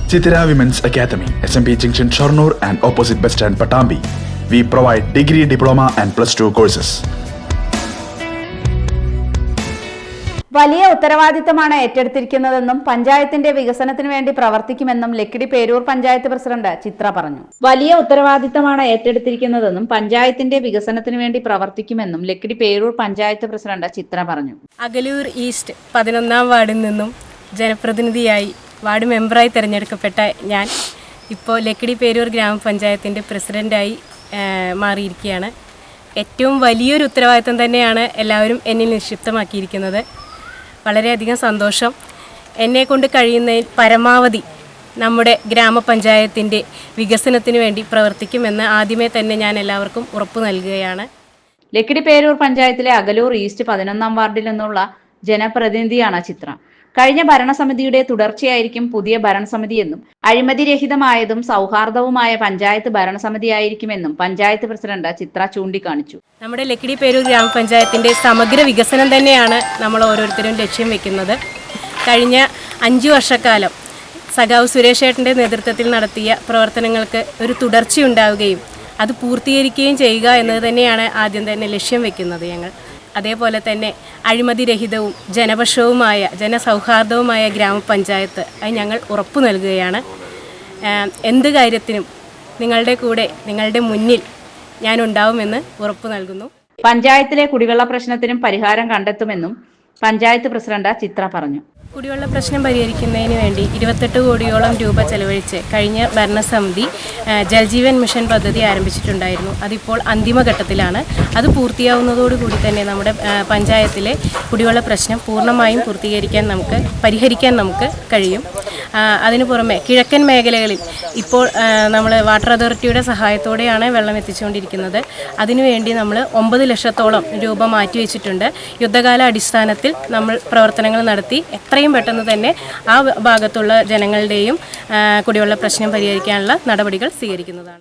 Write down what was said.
Chitira Women's Academy, SMP Junction, Shornur and opposite Bus Stand, Patambi. We provide degree, diploma and +2 courses. വലിയ ഉത്തരവാദിത്തമാണ് ഏറ്റെടുത്തിരിക്കുന്നതെന്നും പഞ്ചായത്തിന്റെ വികസനത്തിനു വേണ്ടി പ്രവർത്തിക്കുമെന്നും Lakkidi Peroor panchayat president ചിത്ര പറഞ്ഞു. വലിയ ഉത്തരവാദിത്തമാണ് ഏറ്റെടുത്തിരിക്കുന്നതെന്നും പഞ്ചായത്തിന്റെ വികസനത്തിനു വേണ്ടി പ്രവർത്തിക്കുമെന്നും ലക്കിടി പേരൂർ പഞ്ചായത്ത് പ്രസിഡന്റ് ചിത്ര പറഞ്ഞു. അഗലൂർ ഈസ്റ്റ് 11ാം വാർഡിൽ നിന്നും ജനപ്രതിനിധിയായി വാർഡ് മെമ്പറായി തിരഞ്ഞെടുക്കപ്പെട്ട ഞാൻ ഇപ്പോൾ ലക്കിടി പേരൂർ ഗ്രാമപഞ്ചായത്തിൻ്റെ പ്രസിഡൻ്റായി മാറിയിരിക്കുകയാണ്. ഏറ്റവും വലിയൊരു ഉത്തരവാദിത്തം തന്നെയാണ് എല്ലാവരും എന്നിൽ നിക്ഷിപ്തമാക്കിയിരിക്കുന്നത്. വളരെയധികം സന്തോഷം. എന്നെക്കൊണ്ട് കഴിയുന്നതിൽ പരമാവധി നമ്മുടെ ഗ്രാമപഞ്ചായത്തിൻ്റെ വികസനത്തിന് വേണ്ടി പ്രവർത്തിക്കുമെന്ന് ആദ്യമേ തന്നെ ഞാൻ എല്ലാവർക്കും ഉറപ്പു നൽകുകയാണ്. ലക്കിടി പേരൂർ പഞ്ചായത്തിലെ അഗലൂർ ഈസ്റ്റ് 11ാം വാർഡിൽ നിന്നുള്ള ജനപ്രതിനിധിയാണ് ചിത്ര. കഴിഞ്ഞ ഭരണസമിതിയുടെ തുടർച്ചയായിരിക്കും പുതിയ ഭരണസമിതിയെന്നും അഴിമതിരഹിതമായതും സൗഹാർദ്ദവുമായ പഞ്ചായത്ത് ഭരണസമിതിയായിരിക്കുമെന്നും പഞ്ചായത്ത് പ്രസിഡന്റ് ചിത്ര ചൂണ്ടിക്കാണിച്ചു. നമ്മുടെ ലക്കിടി പേരൂർ ഗ്രാമപഞ്ചായത്തിൻ്റെ സമഗ്ര വികസനം തന്നെയാണ് നമ്മൾ ഓരോരുത്തരും ലക്ഷ്യം വെക്കുന്നത്. കഴിഞ്ഞ 5 വർഷക്കാലം സഖാവ് സുരേഷ് ഏട്ടൻ്റെ നേതൃത്വത്തിൽ നടത്തിയ പ്രവർത്തനങ്ങൾക്ക് ഒരു തുടർച്ചയുണ്ടാവുകയും അത് പൂർത്തീകരിക്കുകയും ചെയ്യുക എന്നത് തന്നെയാണ് ആദ്യം തന്നെ ലക്ഷ്യം വെക്കുന്നത് ഞങ്ങൾ. അതേപോലെ തന്നെ അഴിമതിരഹിതവും ജനപക്ഷവുമായ ജനസൗഹാർദ്ദവുമായ ഗ്രാമപഞ്ചായത്ത് അത് ഞങ്ങൾ ഉറപ്പു നൽകുകയാണ്. എന്ത് കാര്യത്തിനും നിങ്ങളുടെ കൂടെ നിങ്ങളുടെ മുന്നിൽ ഞാൻ ഉണ്ടാവുമെന്ന് ഉറപ്പു നൽകുന്നു. പഞ്ചായത്തിലെ കുടിവെള്ള പ്രശ്നത്തിനും പരിഹാരം കണ്ടെത്തുമെന്നും പഞ്ചായത്ത് പ്രസിഡന്റ് ചിത്ര പറഞ്ഞു. കുടിവെള്ള പ്രശ്നം പരിഹരിക്കുന്നതിന് വേണ്ടി 28 കോടിയോളം രൂപ ചെലവഴിച്ച് കഴിഞ്ഞ ഭരണസമിതി ജൽജീവൻ മിഷൻ പദ്ധതി ആരംഭിച്ചിട്ടുണ്ടായിരുന്നു. അതിപ്പോൾ അന്തിമഘട്ടത്തിലാണ്. അത് പൂർത്തിയാവുന്നതോടുകൂടി തന്നെ നമ്മുടെ പഞ്ചായത്തിലെ കുടിവെള്ള പ്രശ്നം പൂർണ്ണമായും പരിഹരിക്കാൻ നമുക്ക് കഴിയും. അതിനു പുറമെ കിഴക്കൻ മേഖലകളിൽ ഇപ്പോൾ നമ്മൾ വാട്ടർ അതോറിറ്റിയുടെ സഹായത്തോടെയാണ് വെള്ളം എത്തിച്ചുകൊണ്ടിരിക്കുന്നത്. അതിനുവേണ്ടി നമ്മൾ 9 ലക്ഷത്തോളം രൂപ മാറ്റിവെച്ചിട്ടുണ്ട്. യുദ്ധകാല അടിസ്ഥാനത്തിൽ നമ്മൾ പ്രവർത്തനങ്ങൾ നടത്തി എത്രയും പെട്ടെന്ന് തന്നെ ആ ഭാഗത്തുള്ള ജനങ്ങളുടെയും കുടിവെള്ള പ്രശ്നം പരിഹരിക്കാനുള്ള നടപടികൾ സ്വീകരിക്കുന്നതാണ്.